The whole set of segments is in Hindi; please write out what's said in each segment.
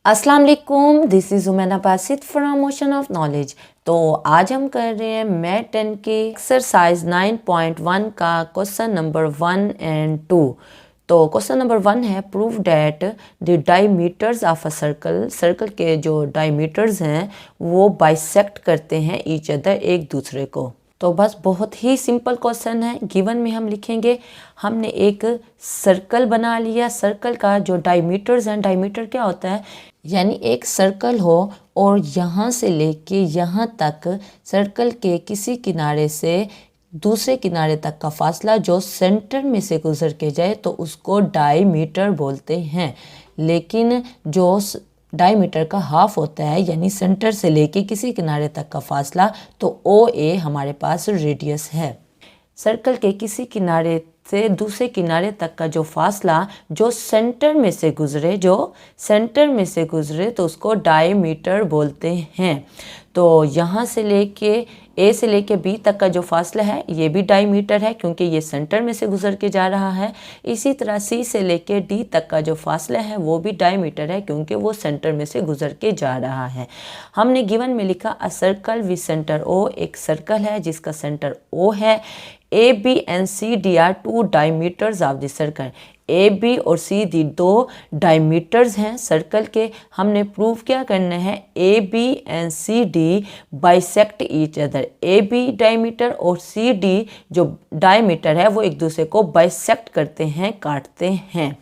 अस्सलाम वालेकुम, this is Umaina Basit from Ocean of Knowledge. तो आज हम कर रहे हैं मैथ 10 के एक्सरसाइज 9.1 का क्वेश्चन नंबर 1 एंड 2। तो क्वेश्चन नंबर 1 है prove that the diameters of a circle. Circle के जो डायमीटर्स हैं वो बाइसेक्ट करते हैं ईच अदर, एक दूसरे को। तो बस बहुत ही सिंपल क्वेश्चन है। गिवन में हम लिखेंगे, हमने एक सर्कल बना लिया। सर्कल का जो डायमीटर्स हैं, डायमीटर क्या होता है, यानी एक सर्कल हो और यहाँ से लेके यहाँ तक सर्कल के किसी किनारे से दूसरे किनारे तक का फासला जो सेंटर में से गुजर के जाए तो उसको डायमीटर बोलते हैं। लेकिन जो डायमीटर का हाफ होता है, यानी सेंटर से लेके किसी किनारे तक का फासला, तो ओ ए हमारे पास रेडियस है। सर्कल के किसी किनारे से दूसरे किनारे तक का जो फासला जो सेंटर में से गुजरे तो उसको डायमीटर बोलते हैं। तो यहाँ से लेके ए से लेके बी तक का जो फासला है ये भी डायमीटर है, क्योंकि ये सेंटर में से गुजर के जा रहा है। इसी तरह सी से लेके डी तक का जो फासला है वो भी डायमीटर है, क्योंकि वो सेंटर में से गुजर के जा रहा है। हमने गिवन में लिखा a circle with centre O, एक सर्कल है जिसका सेंटर ओ है। A B and C D are two diameters of the circle. A B और सी डी दो डायमीटर्स हैं सर्कल के। हमने प्रूव क्या करना है, A B and C D bisect each other. A B diameter और सी डी जो डायमीटर है वो एक दूसरे को बाइसेक्ट करते हैं, काटते हैं।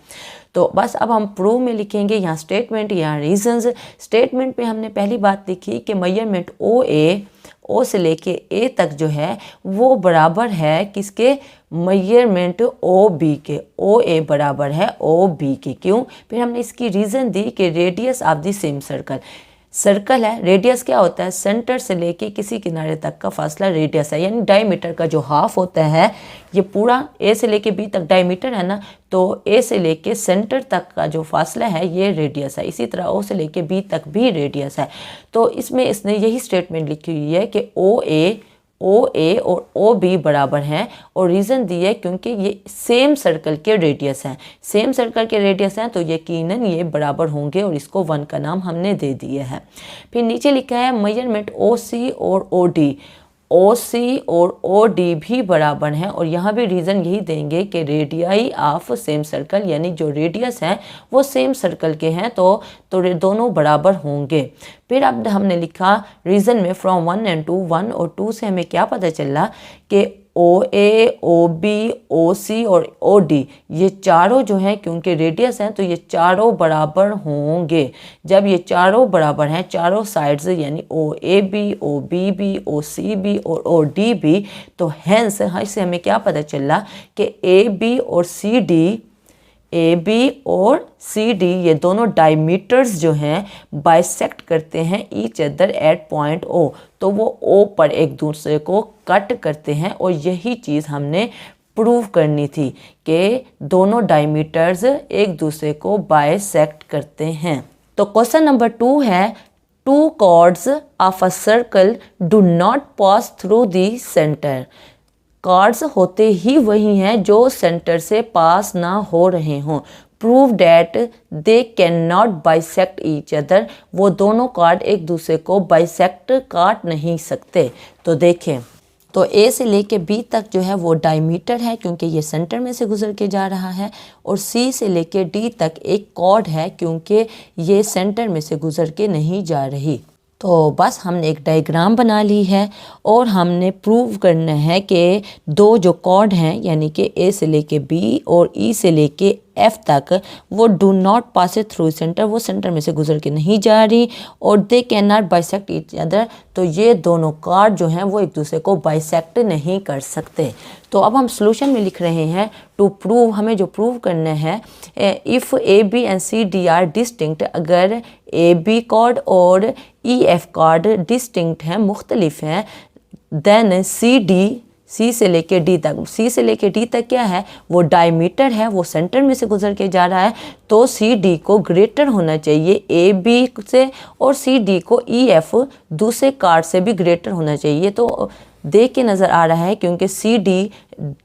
तो बस अब हम प्रूव में लिखेंगे, यहाँ स्टेटमेंट, यहाँ रीजंस। स्टेटमेंट पे हमने पहली बात लिखी कि मेजरमेंट ओ से लेके ए तक जो है वो बराबर है किसके, मेजरमेंट ओ बी के। ओ ए बराबर है ओ बी के। क्यों? फिर हमने इसकी रीज़न दी कि radius of the same circle. Circle है, रेडियस क्या होता है, सेंटर से लेके किसी किनारे तक का फासला रेडियस है। यानी डायमीटर का जो हाफ होता है, ये पूरा ए से लेके बी तक डायमीटर है ना, तो ए से लेके सेंटर तक का जो फासला है ये रेडियस है। इसी तरह ओ से लेके बी तक भी रेडियस है। तो इसमें इसने यही स्टेटमेंट लिखी हुई है कि ओ ए और ओ बी बराबर हैं, और रीज़न दी है क्योंकि ये सेम सर्कल के रेडियस हैं। सेम सर्कल के रेडियस हैं तो यकीनन ये बराबर होंगे, और इसको 1 का नाम हमने दे दिया है। फिर नीचे लिखा है मेजरमेंट ओ सी और ओ डी। ओ सी और ओ डी भी बराबर हैं, और यहाँ भी रीज़न यही देंगे कि रेडियाई ऑफ सेम सर्कल, यानी जो रेडियस हैं वो सेम सर्कल के हैं, तो दोनों बराबर होंगे। फिर अब हमने लिखा रीज़न में फ्रॉम 1 एंड 2, 1 और 2 से हमें क्या पता चला कि ओ ए, ओ बी, ओ सी और ओ डी ये चारों जो हैं, क्योंकि रेडियस हैं तो ये चारों बराबर होंगे। जब ये चारों बराबर हैं, चारों साइड्स यानी O A B, O B B, O C B और ओ डी बी, तो हैंस इससे हमें क्या पता चला कि ए बी और सी डी ये दोनों डायमीटर्स जो हैं बाइसेक्ट करते हैं each other at point O. तो वो ओ पर एक दूसरे को कट करते हैं, और यही चीज़ हमने प्रूव करनी थी कि दोनों डायमीटर्स एक दूसरे को बाइसेक्ट करते हैं। तो क्वेश्चन नंबर 2 है, two chords of a circle do not pass through the centre. Chords होते ही वही हैं जो सेंटर से पास ना हो रहे हों। Prove that they can not bisect each other. वो दोनों कॉर्ड एक दूसरे को बाइसेक्ट काट नहीं सकते। तो देखें, तो ए से लेके बी तक जो है वो डायमीटर है, क्योंकि ये सेंटर में से गुजर के जा रहा है। और सी से लेके डी तक एक कॉर्ड है, क्योंकि ये सेंटर में से गुजर के नहीं जा रही। तो बस हमने एक डायग्राम बना ली है, और हमने प्रूव करना है कि दो जो कॉर्ड हैं, यानी कि ए से लेके बी और ई से लेके एफ तक, वो do not pass through centre, वो सेंटर में से गुजर के नहीं जा रही, और they can not bisect each other. तो ये दोनों कॉर्ड जो हैं वो एक दूसरे को बाइसेक्ट नहीं कर सकते। तो अब हम सोल्यूशन में लिख रहे हैं टू प्रूव, हमें जो प्रूव करना है, if A B and C D are distinct, अगर ए बी कॉर्ड और ई एफ कॉर्ड डिस्टिंक्ट हैं, मुख्तलिफ हैं, देन सी से लेके डी तक क्या है, वो डायमीटर है, वो सेंटर में से गुजर के जा रहा है। तो सी डी को ग्रेटर होना चाहिए ए बी से, और सी डी को ई एफ दूसरे कार्ड से भी ग्रेटर होना चाहिए। तो देख के नज़र आ रहा है क्योंकि सी डी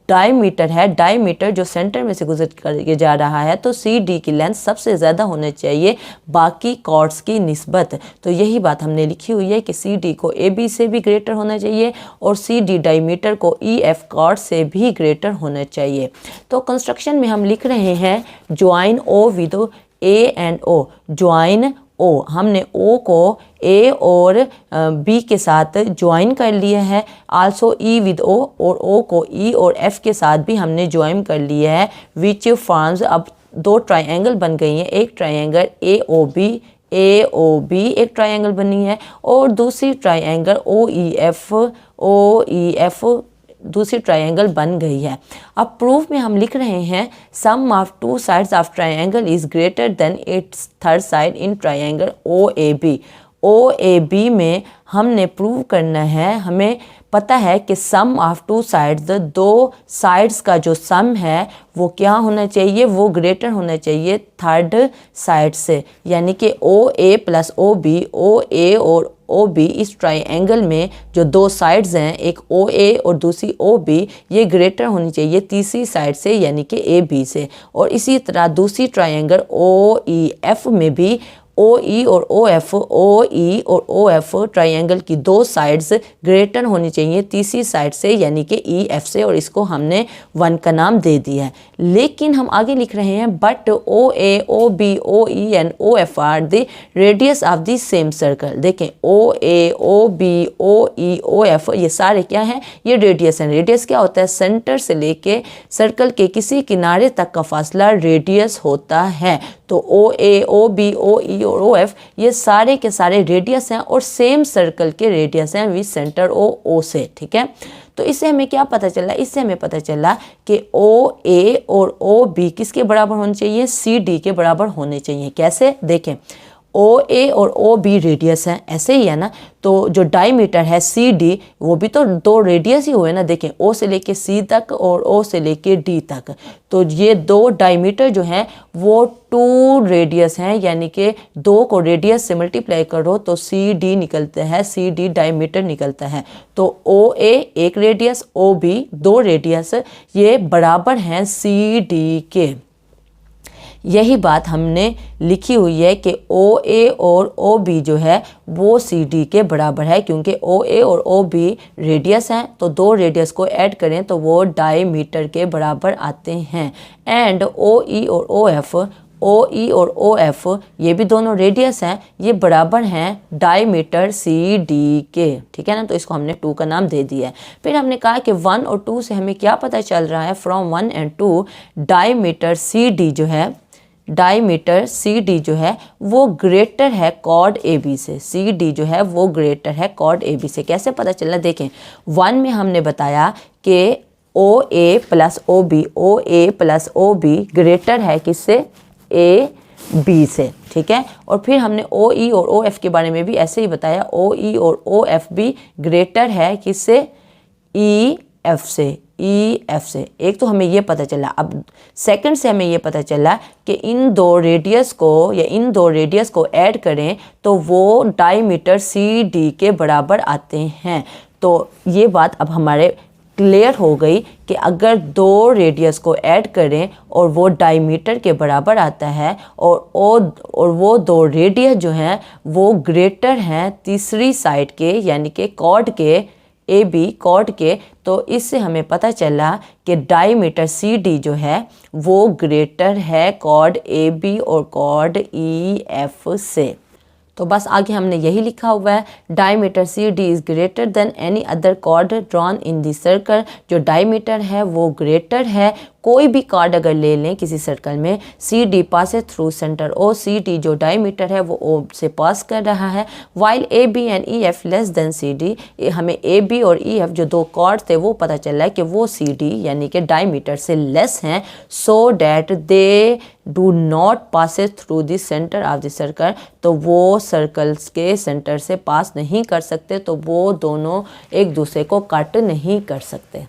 डायमीटर है, डायमीटर जो सेंटर में से गुजर करके जा रहा है, तो सी डी की लेंथ सबसे ज़्यादा होनी चाहिए बाकी कॉर्ड्स की निस्बत। तो यही बात हमने लिखी हुई है कि सी डी को ए बी से भी ग्रेटर होना चाहिए और सी डी डायमीटर को ई एफ कॉर्ड से भी ग्रेटर होना चाहिए। तो कंस्ट्रक्शन में हम लिख रहे हैं join O with A and O, join O, हमने ओ को ए और बी के साथ ज्वाइन कर लिया है। आल्सो ई विद ओ, और ओ को ई और एफ के साथ भी हमने ज्वाइन कर लिया है। विच फॉर्म्स, अब दो ट्राइंगल बन गई हैं, एक ट्राइंगल ए ओ बी एक ट्राइंगल बनी है और दूसरी ट्राइंगल ओ ई एफ दूसरी ट्राइंगल बन गई है। अब प्रूफ में हम लिख रहे हैं sum of two sides of triangle is greater than its third side in triangle O A B में हमने प्रूव करना है, हमें पता है कि सम ऑफ टू साइड्स, दो साइड्स का जो सम है वो क्या होना चाहिए, वो ग्रेटर होना चाहिए थर्ड साइड से, यानी कि ओ ए प्लस ओ ए और ओ बी, इस ट्राइंगल में जो दो साइड्स हैं, एक ओ ए और दूसरी ओ बी, ये ग्रेटर होनी चाहिए तीसरी साइड से यानी कि ए बी से। और इसी तरह दूसरी ट्राइंगल ओ ई एफ में भी ओ ई और ओ एफ ट्राइंगल की दो साइड्स ग्रेटर होनी चाहिए तीसरी साइड से यानी कि ई एफ से, और इसको हमने 1 का नाम दे दिया है। लेकिन हम आगे लिख रहे हैं but O A O B O E and O F are the radius of the same circle. देखें O A O B O E O F ये सारे क्या हैं, ये रेडियस हैं। रेडियस क्या होता है, सेंटर से लेके सर्कल के किसी किनारे तक का फासला रेडियस होता है। तो ओ ए ओ बी ओ ई और ओ एफ ये सारे के सारे रेडियस हैं और सेम सर्कल के रेडियस हैं विद सेंटर ओ से, ठीक है। तो इससे हमें क्या पता चला, इससे हमें पता चला कि ओ ए और ओ बी किसके बराबर होने चाहिए, सी डी के बराबर होने चाहिए। कैसे, देखें ओ ए और ओ बी रेडियस है, ऐसे ही है ना। तो जो डायमीटर है सी डी वो भी तो दो रेडियस ही हुए ना। देखें ओ से लेके सी तक और ओ से लेके डी तक, तो ये दो डायमीटर जो हैं वो 2 रेडियस हैं, यानी कि 2 को रेडियस से मल्टीप्लाई करो तो सी डी निकलता है, सी डी डायमीटर निकलता है। तो ओ ए 1 रेडियस, ओ बी 2 रेडियस, ये बराबर हैं सी डी के। यही बात हमने लिखी हुई है कि ओ ए और ओ बी जो है वो सी डी के बराबर है, क्योंकि ओ ए और ओ बी रेडियस हैं, तो 2 रेडियस को ऐड करें तो वो डायमीटर के बराबर आते हैं। एंड ओ ई और ओ एफ ये भी दोनों रेडियस हैं, ये बराबर हैं डायमीटर सी डी के, ठीक है ना। तो इसको हमने 2 का नाम दे दिया है। फिर हमने कहा कि 1 और 2 से हमें क्या पता चल रहा है, from 1 and 2 diameter C D जो है वो ग्रेटर है कॉर्ड ए बी से। सी डी जो है वो ग्रेटर है कॉर्ड ए बी से। कैसे पता चला, देखें 1 में हमने बताया कि ओ ए प्लस ओ बी ग्रेटर है किससे, ए बी से, ठीक है। और फिर हमने ओ ई और ओ एफ के बारे में भी ऐसे ही बताया, ओ ई और ओ एफ भी ग्रेटर है किससे, ई एफ से। एक तो हमें ये पता चला। अब सेकंड से हमें ये पता चला कि इन दो रेडियस को ऐड करें तो वो डायमीटर सी डी के बराबर आते हैं। तो ये बात अब हमारे क्लियर हो गई कि अगर 2 रेडियस को ऐड करें और वो डायमीटर के बराबर आता है और वो 2 रेडियस जो हैं वो ग्रेटर हैं तीसरी साइड के, यानी कि कॉर्ड के, ए बी कॉर्ड के, तो इससे हमें पता चला कि डायमीटर सी डी जो है वो ग्रेटर है कॉर्ड ए बी और कॉर्ड ई एफ से। तो बस आगे हमने यही लिखा हुआ है, diameter C D is greater than any other chord drawn in the circle. जो डायमीटर है वो ग्रेटर है, कोई भी कॉर्ड अगर ले लें किसी सर्कल में, C D pass through centre O, C D जो डायमीटर है वो ओ से पास कर रहा है, while A B and E F less than C D. हमें ए बी और ई एफ जो 2 कॉर्ड थे वो पता चला है कि वो सी डी यानी कि डायमीटर से लेस हैं, so that they do not pass through the centre of the circle. तो वो सर्कल्स के सेंटर से पास नहीं कर सकते, तो वो दोनों एक दूसरे को कट नहीं कर सकते।